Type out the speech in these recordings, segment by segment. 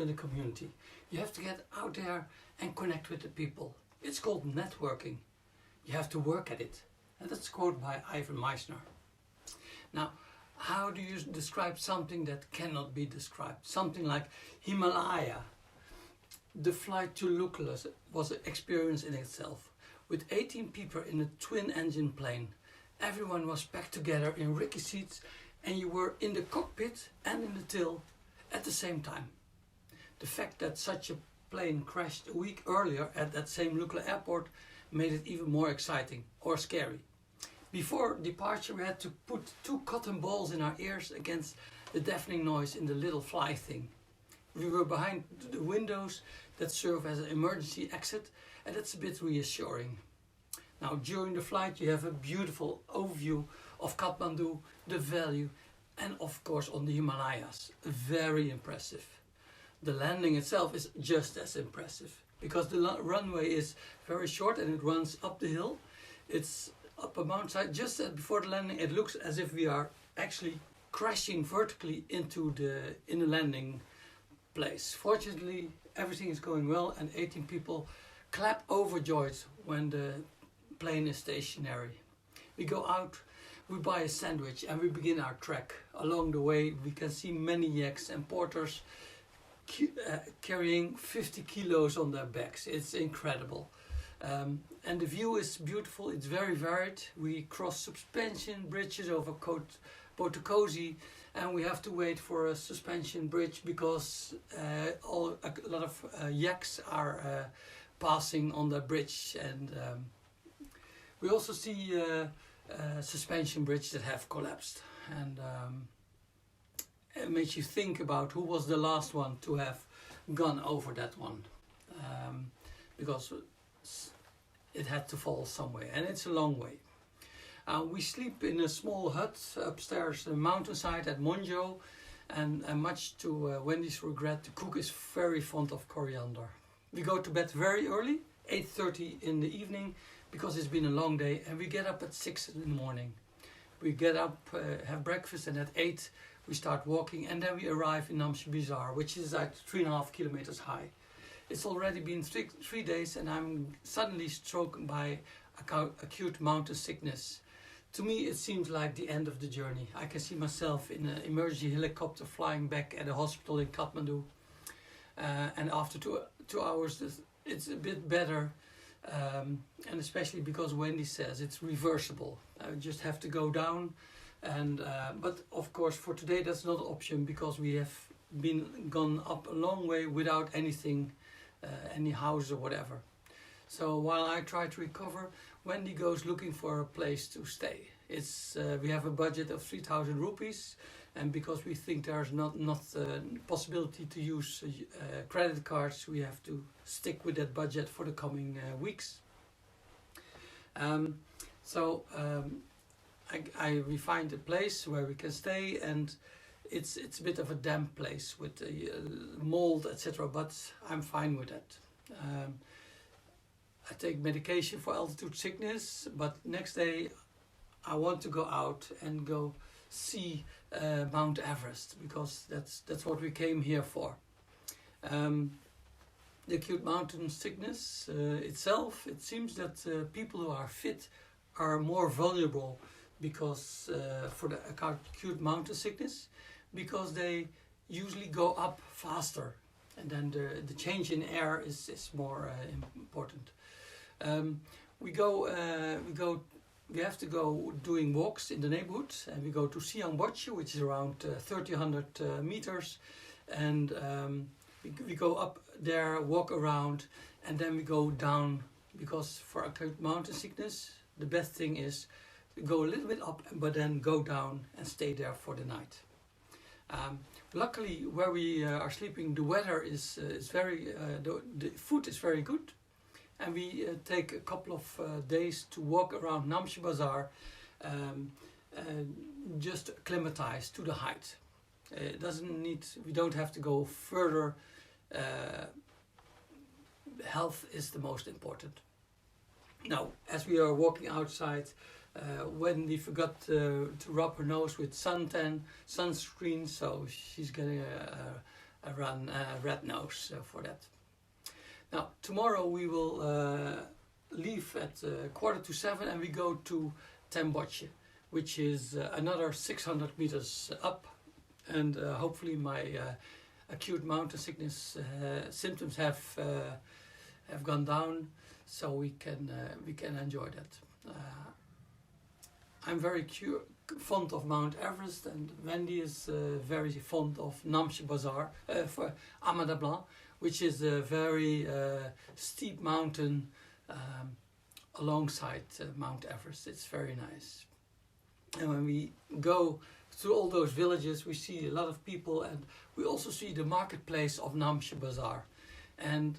in the community. You have to get out there and connect with the people. It's called networking. You have to work at it. And that's a quote by Ivan Misner. Now, how do you describe something that cannot be described? Something like Himalaya. The flight to Lukla was an experience in itself. With 18 people in a twin-engine plane, everyone was packed together in rickety seats, and you were in the cockpit and in the tail at the same time. The fact that such a plane crashed a week earlier at that same Lukla airport made it even more exciting or scary. Before departure, we had to put 2 cotton balls in our ears against the deafening noise in the little fly thing. We were behind the windows that serve as an emergency exit, and that's a bit reassuring. Now, during the flight, you have a beautiful overview of Kathmandu, the valley, and of course on the Himalayas. Very impressive. The landing itself is just as impressive because the runway is very short and it runs up the hill. It's up a mountainside. Just before the landing, it looks as if we are actually crashing vertically into the landing place. Fortunately, everything is going well, and 18 people clap overjoyed when the plane is stationary. We go out, we buy a sandwich, and we begin our trek. Along the way, we can see many yaks and porters carrying 50 kilos on their backs. It's incredible. And the view is beautiful, it's very varied. We cross suspension bridges over Botokosi, and we have to wait for a suspension bridge because a lot of yaks are passing on the bridge, and we also see suspension bridges that have collapsed, and it makes you think about who was the last one to have gone over that one, because it had to fall somewhere, and it's a long way. We sleep in a small hut upstairs the mountainside at Monjo, and much to Wendy's regret, the cook is very fond of coriander. We go to bed very early, 8:30 in the evening, because it's been a long day, and we get up at 6 in the morning. We get up, have breakfast, and at 8 we start walking, and then we arrive in Namche Bazaar, which is like 3.5 kilometers high. It's already been 3 days, and I'm suddenly struck by acute mountain sickness. To me, it seems like the end of the journey. I can see myself in an emergency helicopter flying back at a hospital in Kathmandu, and after two hours, it's a bit better. And especially because Wendy says it's reversible. I just have to go down, and but of course for today that's not an option because we have gone up a long way without anything, any house or whatever. So while I try to recover, Wendy goes looking for a place to stay. It's we have a budget of 3,000 rupees, and because we think there's not possibility to use credit cards, we have to stick with that budget for the coming weeks. We find a place where we can stay, and it's a bit of a damp place with mold, etc. But I'm fine with that. I take medication for altitude sickness, but next day I want to go out and go see Mount Everest, because that's what we came here for. The acute mountain sickness itself, it seems that people who are fit are more vulnerable because for the acute mountain sickness, because they usually go up faster, and then the change in air is more important. We have to go doing walks in the neighborhood, and we go to Siangboche, which is around 1,300 meters, and we go up there, walk around, and then we go down, because for acute mountain sickness, the best thing is to go a little bit up, but then go down and stay there for the night. Luckily, where we are sleeping, the weather is very, the food is very good. And we take a couple of days to walk around Namche Bazaar, just acclimatize to the height. We don't have to go further. Health is the most important. Now, as we are walking outside, Wendy forgot to rub her nose with sunscreen, so she's getting run red nose for that. Now tomorrow we will leave at 6:45 and we go to Namche, which is another 600 meters up, and hopefully my acute mountain sickness symptoms have gone down, so we can enjoy that. I'm very fond of Mount Everest, and Wendy is very fond of Namche Bazaar for Amada Blanc, which is a very steep mountain alongside Mount Everest. It's very nice. And when we go through all those villages, we see a lot of people, and we also see the marketplace of Namche Bazaar. And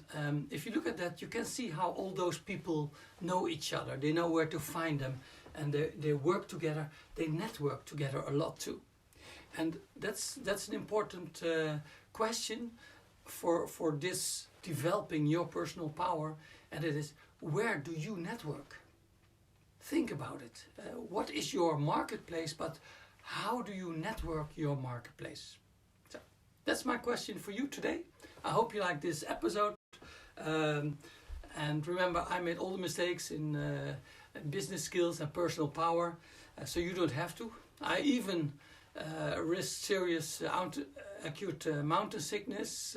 if you look at that, you can see how all those people know each other. They know where to find them, and they work together. They network together a lot too. And that's an important question for this developing your personal power, and it is, where do you network? Think about it. What is your marketplace, but how do you network your marketplace? So that's my question for you today. I hope you like this episode. And remember, I made all the mistakes in business skills and personal power, so you don't have to. I even risked serious acute mountain sickness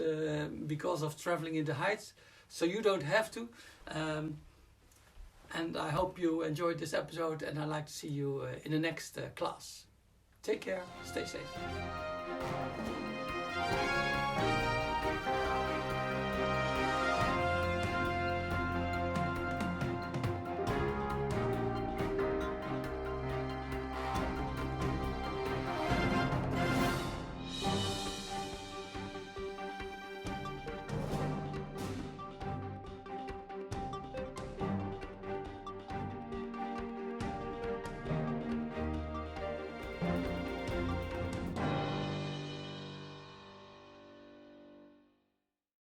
because of traveling in the heights, so you don't have to. And I hope you enjoyed this episode, and I'd like to see you in the next class. Take care, stay safe.